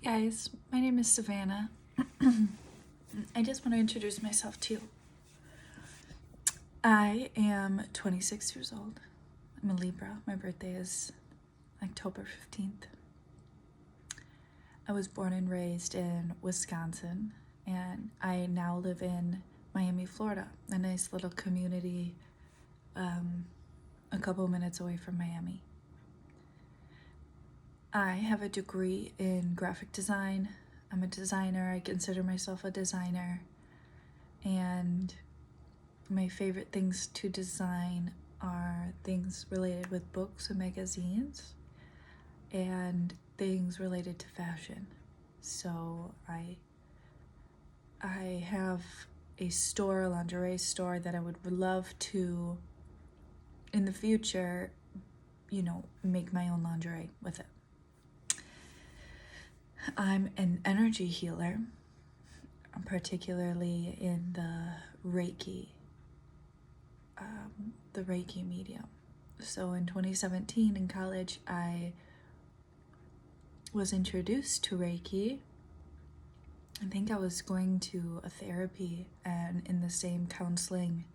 Guys, my name is Savannah. I just want to introduce myself to you. I am 26 years old. I'm a Libra. My birthday is October 15th. I was born and raised in Wisconsin, and I now live in Miami, Florida, a nice little community a couple minutes away from Miami. I have a degree in graphic design. I'm a designer. I consider myself a designer. And my favorite things to design are things related with books and magazines and things related to fashion. So I have a store, a lingerie store, that I would love to, in the future, make my own lingerie with it. I'm an energy healer, particularly in the Reiki medium. So in 2017 in college, I was introduced to Reiki. I think I was going to a therapy, and in the same counseling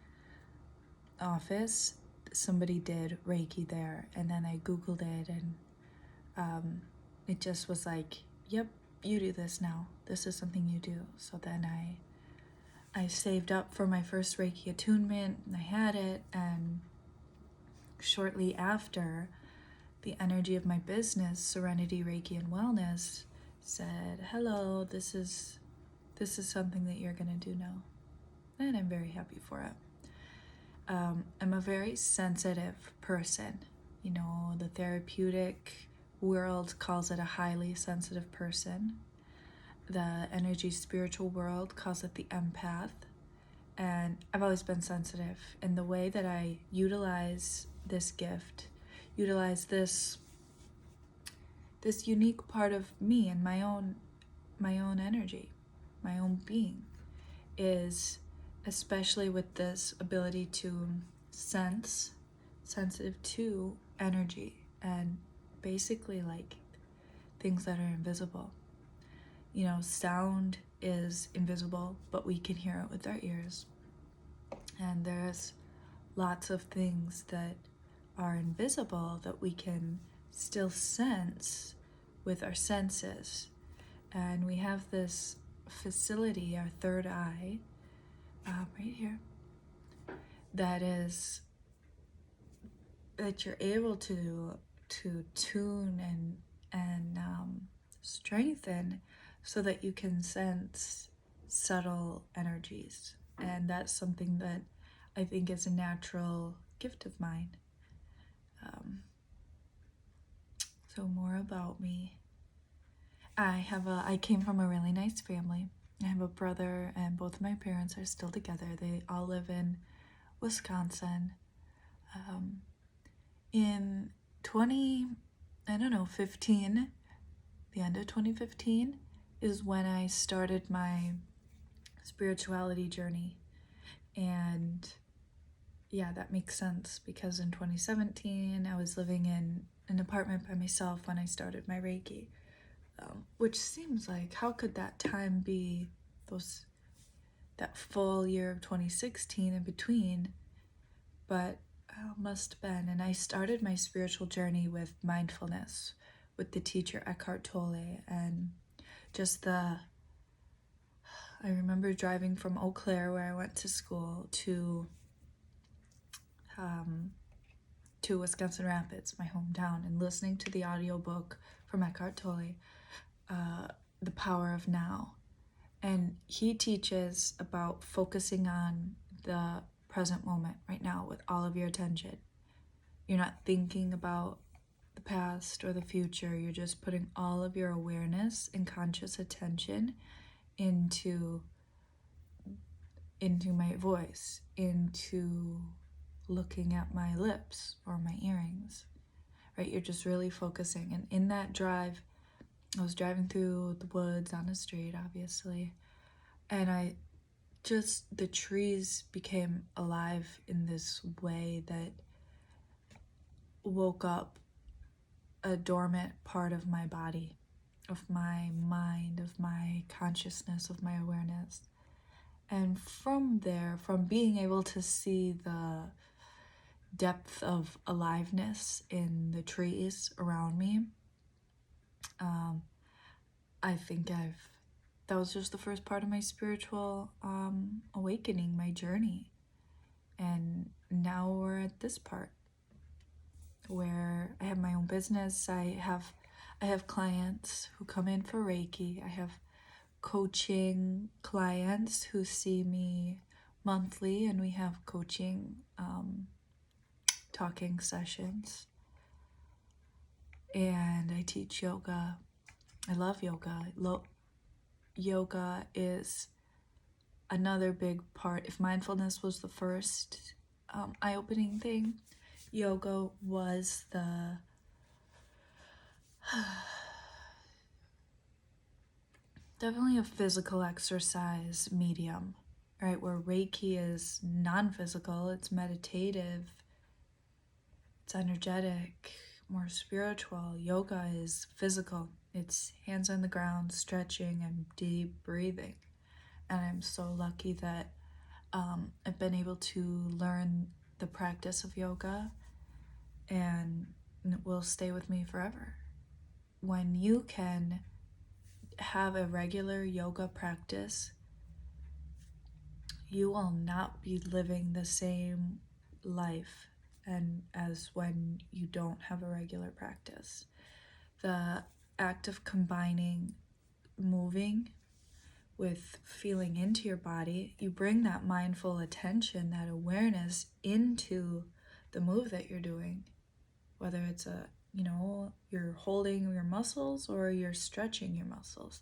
office, somebody did Reiki there, and then I Googled it, and it just was like, yep, you do this now. This is something you do. So then I saved up for my first Reiki attunement, and I had it, and shortly after, the energy of my business, Serenity, Reiki, and Wellness, said, hello, this is something that you're gonna do now. And I'm very happy for it. I'm a very sensitive person. The therapeutic world calls it a highly sensitive person. The energy spiritual world calls it the empath. And I've always been sensitive. And the way that I utilize this gift, utilize this unique part of me and my own energy, my own being, is especially with this ability to sense, sensitive to energy, and basically like things that are invisible. Sound is invisible, but we can hear it with our ears. And there's lots of things that are invisible that we can still sense with our senses. And we have this facility, our third eye, right here, that you're able to tune and strengthen so that you can sense subtle energies. And that's something that I think is a natural gift of mine. So more about me. I came from a really nice family. I have a brother, and both of my parents are still together. They all live in Wisconsin. In 15, the end of 2015 is when I started my spirituality journey. And yeah, that makes sense, because in 2017 I was living in an apartment by myself when I started my Reiki, which seems like, how could that time be that full year of 2016 in between? But must have been. And I started my spiritual journey with mindfulness with the teacher Eckhart Tolle, and I remember driving from Eau Claire, where I went to school, to Wisconsin Rapids, my hometown, and listening to the audiobook from Eckhart Tolle, The Power of Now. And he teaches about focusing on the present moment right now with all of your attention. You're not thinking about the past or the future. You're just putting all of your awareness and conscious attention into my voice, into looking at my lips or my earrings, right? You're just really focusing. And in that drive, I was driving through the woods on a street, obviously, and the trees became alive in this way that woke up a dormant part of my body, of my mind, of my consciousness, of my awareness. And from there, from being able to see the depth of aliveness in the trees around me, I think that was just the first part of my spiritual awakening, my journey. And now we're at this part where I have my own business. I have clients who come in for Reiki. I have coaching clients who see me monthly, and we have coaching talking sessions. And I teach yoga. I love yoga. Yoga is another big part. If mindfulness was the first eye-opening thing, yoga was the definitely a physical exercise medium, right? Where Reiki is non-physical, it's meditative, it's energetic, more spiritual. Yoga is physical. It's hands on the ground, stretching, and deep breathing. And I'm so lucky that I've been able to learn the practice of yoga, and it will stay with me forever. When you can have a regular yoga practice, you will not be living the same life and as when you don't have a regular practice. The act of combining moving with feeling into your body, you bring that mindful attention, that awareness into the move that you're doing, whether it's you're holding your muscles or you're stretching your muscles.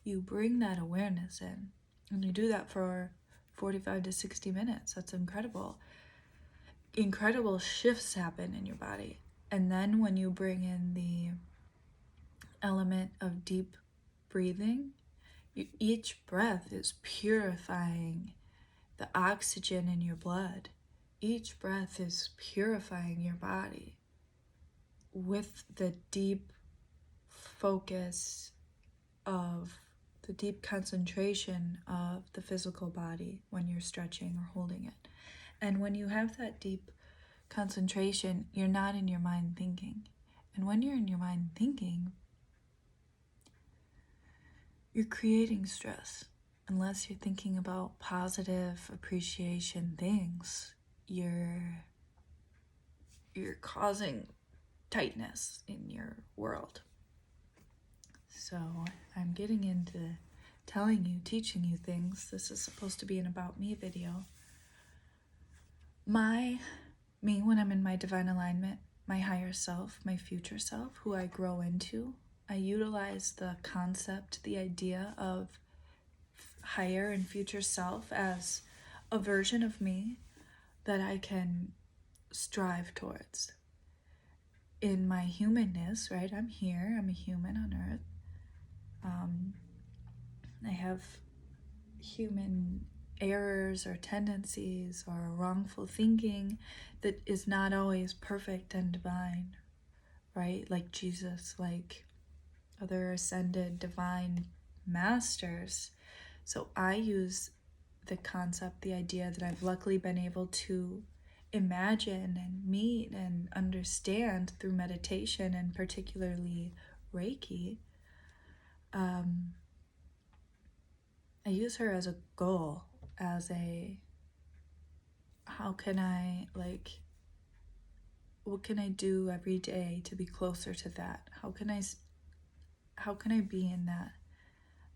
You bring that awareness in, and you do that for 45 to 60 minutes. That's incredible. Incredible shifts happen in your body. And then when you bring in the element of deep breathing, each breath is purifying the oxygen in your blood. Each breath is purifying your body with the deep focus of the deep concentration of the physical body when you're stretching or holding it. And when you have that deep concentration, you're not in your mind thinking. And when you're in your mind thinking, you're creating stress. Unless you're thinking about positive appreciation things, you're causing tightness in your world. So I'm getting into telling you, teaching you things. This is supposed to be an about me video. Me when I'm in my divine alignment, my higher self, my future self, who I grow into, I utilize the concept, the idea of higher and future self as a version of me that I can strive towards. In my humanness, right? I'm here, I'm a human on earth. I have human errors or tendencies or wrongful thinking that is not always perfect and divine, right? Like Jesus, like other ascended divine masters. So I use the concept, the idea that I've luckily been able to imagine and meet and understand through meditation, and particularly Reiki. I use her as a goal, as a, how can I, what can I do every day to be closer to that? How can I be in that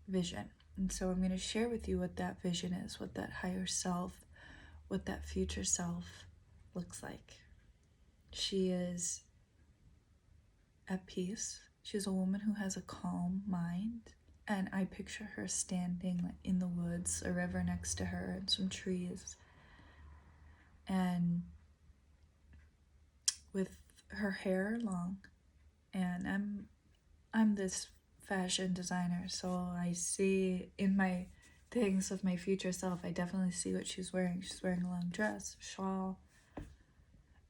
vision? And so I'm going to share with you what that vision is, what that higher self, what that future self looks like. She is at peace. She's a woman who has a calm mind. And I picture her standing in the woods, a river next to her, and some trees. And with her hair long. And I'm this fashion designer, so I see in my things of my future self, I definitely see what she's wearing. She's wearing a long dress, shawl,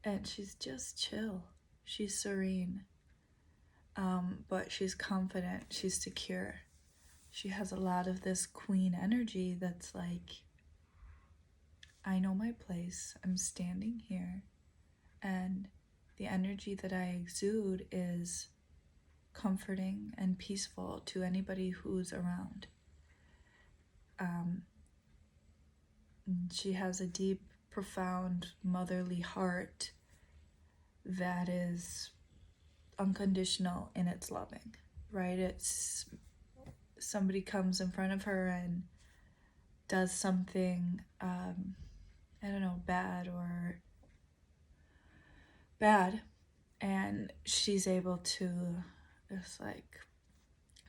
and she's just chill. She's serene. but she's confident, she's secure. She has a lot of this queen energy that's like, I know my place, I'm standing here, and the energy that I exude is comforting and peaceful to anybody who's around. She has a deep, profound, motherly heart that is unconditional in its loving, right? It's somebody comes in front of her and does something, I don't know, bad, and she's able to just like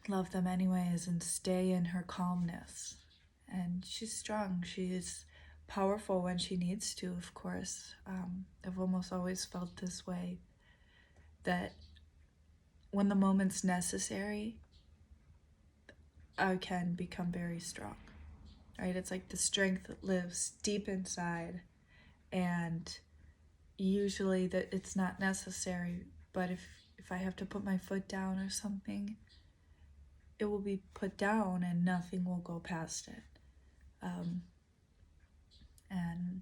love them anyways and stay in her calmness. And she's strong, she's powerful when she needs to, of course. I've almost always felt this way, that when the moment's necessary, I can become very strong, right? It's like the strength that lives deep inside, and usually that it's not necessary, but if I have to put my foot down or something, it will be put down and nothing will go past it. And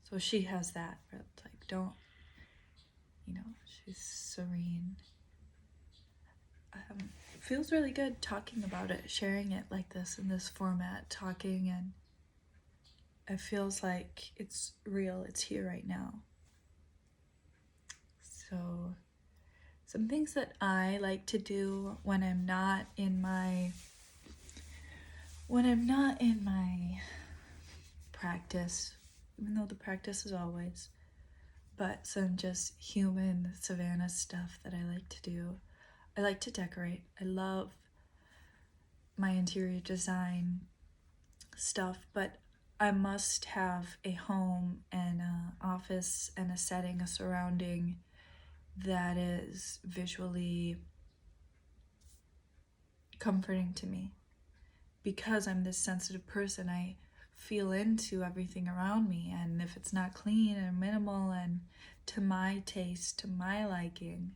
so she has that, where it's like, don't, she's serene. It feels really good talking about it, sharing it like this in this format, talking, and it feels like it's real, it's here right now. So some things that I like to do when I'm not in my practice, even though the practice is always, but some just human Savannah stuff that I like to do. I like to decorate. I love my interior design stuff, but I must have a home and an office and a setting, a surrounding that is visually comforting to me. Because I'm this sensitive person, I feel into everything around me, and if it's not clean and minimal and to my taste, to my liking,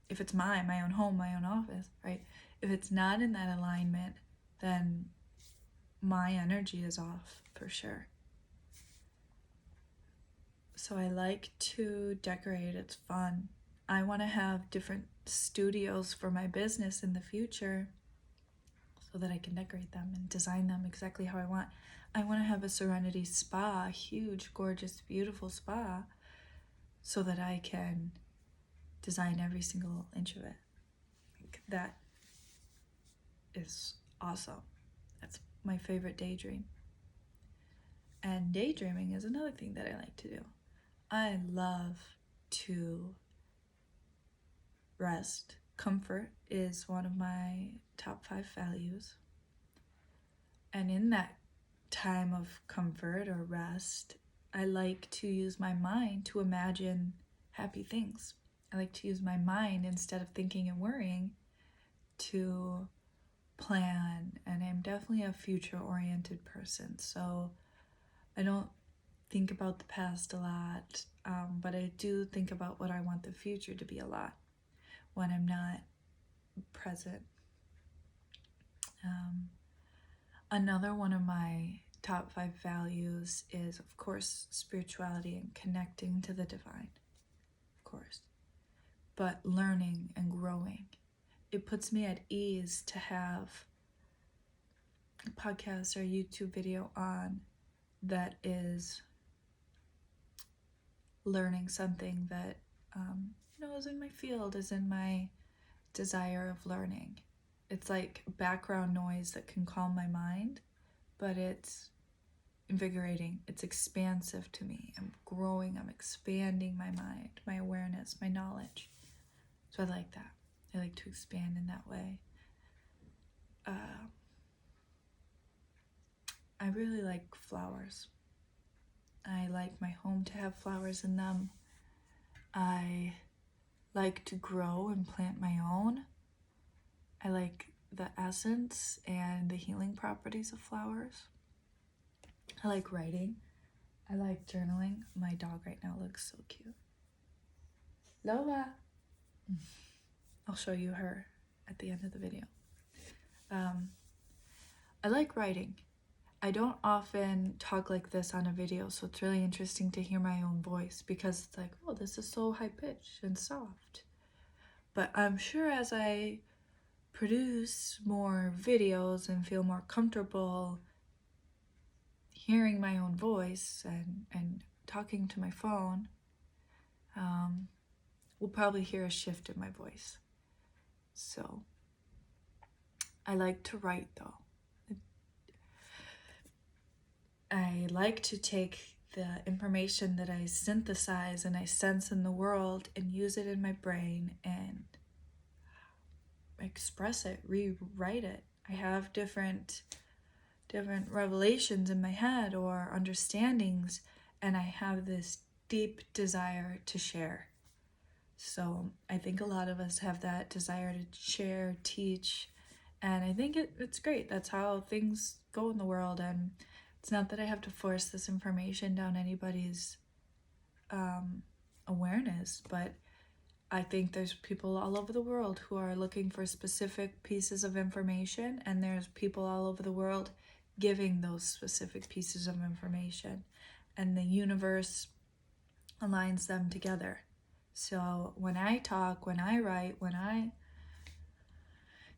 if it's my own home, my own office, right? If it's not in that alignment, then my energy is off for sure. So I like to decorate, it's fun. I want to have different studios for my business in the future so that I can decorate them and design them exactly how I want. I want to have a Serenity spa, a huge, gorgeous, beautiful spa, so that I can design every single inch of it. That is awesome. That's my favorite daydream. And daydreaming is another thing that I like to do. I love to rest. Comfort is one of my top 5 values. And in that time of comfort or rest, I like to use my mind to imagine happy things. I like to use my mind, instead of thinking and worrying, to plan. And I'm definitely a future-oriented person, so I don't think about the past a lot, but I do think about what I want the future to be a lot when I'm not present. Another one of my top 5 values is, of course, spirituality and connecting to the divine, of course, but learning and growing. It puts me at ease to have a podcast or a YouTube video on that is learning something that is in my field, is in my desire of learning. It's like background noise that can calm my mind, but it's invigorating, it's expansive to me. I'm growing, I'm expanding my mind, my awareness, my knowledge. So I like that. I like to expand in that way. I really like flowers. I like my home to have flowers in them. I like to grow and plant my own. I like the essence and the healing properties of flowers. I like writing. I like journaling. My dog right now looks so cute. Lola! I'll show you her at the end of the video. I like writing. I don't often talk like this on a video, so it's really interesting to hear my own voice because it's like, oh, this is so high-pitched and soft. But I'm sure as I produce more videos and feel more comfortable hearing my own voice and talking to my phone, we'll probably hear a shift in my voice. So I like to write though. I like to take the information that I synthesize and I sense in the world and use it in my brain and express it, rewrite it. I have different revelations in my head or understandings, and I have this deep desire to share. So I think a lot of us have that desire to share, teach, and I think it's great. That's how things go in the world, and it's not that I have to force this information down anybody's awareness, but I think there's people all over the world who are looking for specific pieces of information, and there's people all over the world giving those specific pieces of information, and the universe aligns them together. So when I talk, when I write, when I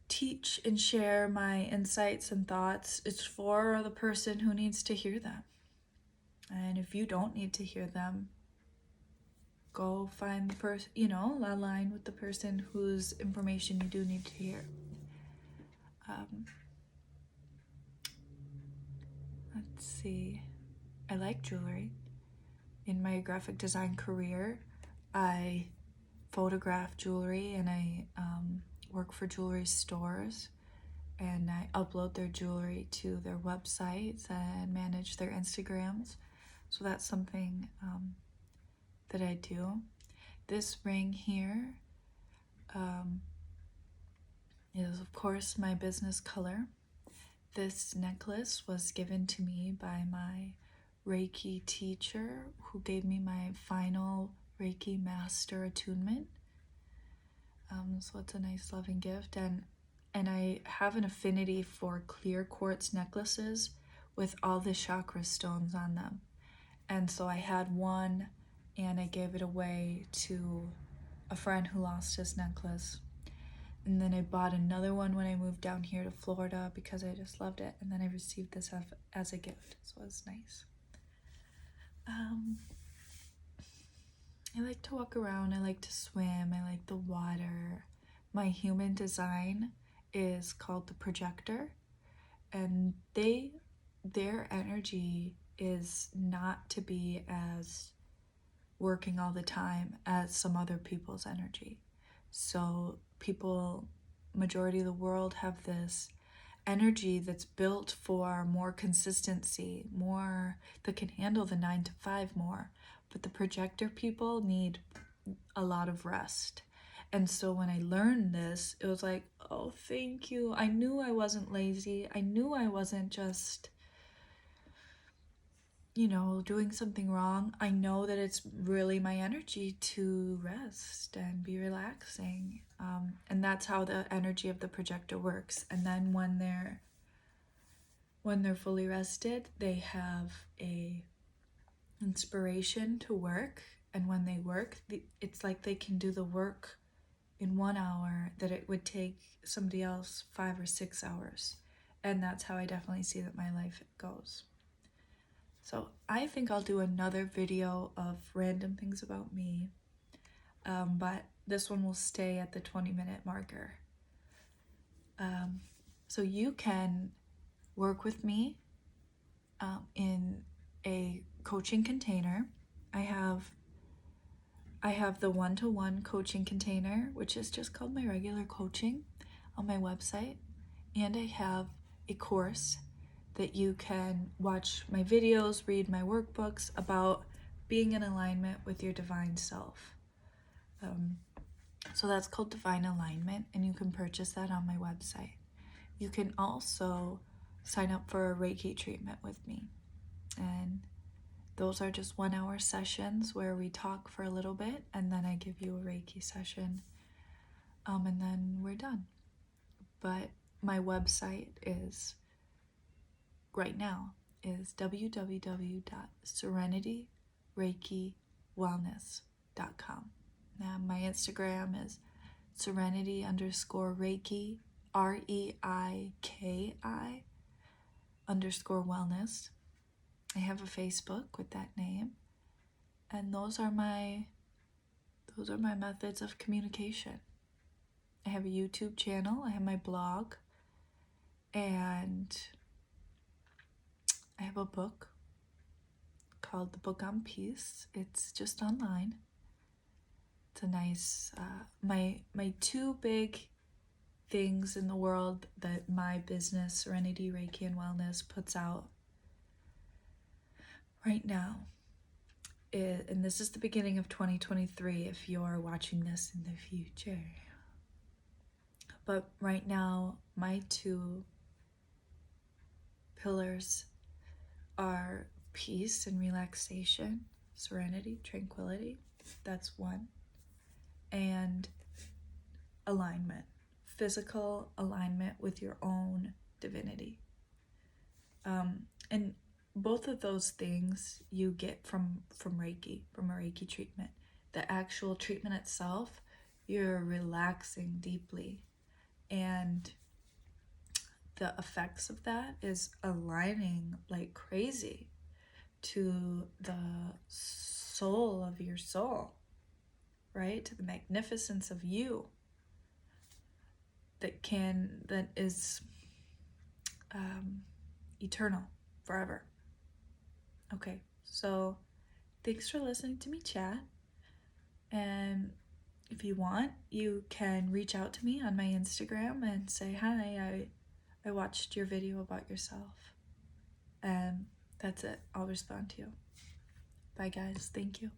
teach and share my insights and thoughts, it's for the person who needs to hear them. And if you don't need to hear them, go find the person, align with the person whose information you do need to hear. Let's see. I like jewelry. In my graphic design career, I photograph jewelry and I work for jewelry stores, and I upload their jewelry to their websites and manage their Instagrams. So that's something that I do. This ring here is, of course, my business color. This necklace was given to me by my Reiki teacher, who gave me my final Reiki master attunement. So it's a nice loving gift, and I have an affinity for clear quartz necklaces with all the chakra stones on them. And so I had one and I gave it away to a friend who lost his necklace. And then I bought another one when I moved down here to Florida because I just loved it. And then I received this as a gift, so it's nice. I like to walk around, I like to swim, I like the water. My human design is called the projector, and their energy is not to be as working all the time as some other people's energy. So people, majority of the world, have this energy that's built for more consistency, more that can handle the 9 to 5 more. But the projector people need a lot of rest. And so when I learned this, it was like, oh, thank you. I knew I wasn't lazy. I knew I wasn't just, doing something wrong. I know that it's really my energy to rest and be relaxing. And that's how the energy of the projector works. And then when they're fully rested, they have a inspiration to work, and when they work, it's like they can do the work in 1 hour that it would take somebody else 5 or 6 hours. And that's how I definitely see that my life goes. So I think I'll do another video of random things about me, but this one will stay at the 20-minute marker. So you can work with me in a coaching container. I have the one-to-one coaching container, which is just called my regular coaching, on my website, and I have a course that you can watch my videos, read my workbooks about being in alignment with your divine self. So that's called Divine Alignment, and you can purchase that on my website. You can also sign up for a Reiki treatment with me, and those are just 1-hour sessions where we talk for a little bit, and then I give you a Reiki session and then we're done. But my website is right now is www.serenityreikiwellness.com. Now my Instagram is serenity_reiki, REIKI_wellness. I have a Facebook with that name, and those are my methods of communication. I have a YouTube channel, I have my blog, and I have a book called The Book on Peace. It's just online. It's a nice, my two big things in the world that my business, Serenity, Reiki, and Wellness, puts out right now, and this is the beginning of 2023 if you're watching this in the future. But right now, my two pillars are peace and relaxation, serenity, tranquility. That's one. And alignment, physical alignment with your own divinity. And both of those things you get from Reiki, from a Reiki treatment. The actual treatment itself, you're relaxing deeply, and the effects of that is aligning like crazy to the soul of your soul, right? To the magnificence of you that is eternal, forever. Okay, so thanks for listening to me chat. And if you want, you can reach out to me on my Instagram and say, hi, I watched your video about yourself. And that's it. I'll respond to you. Bye, guys. Thank you.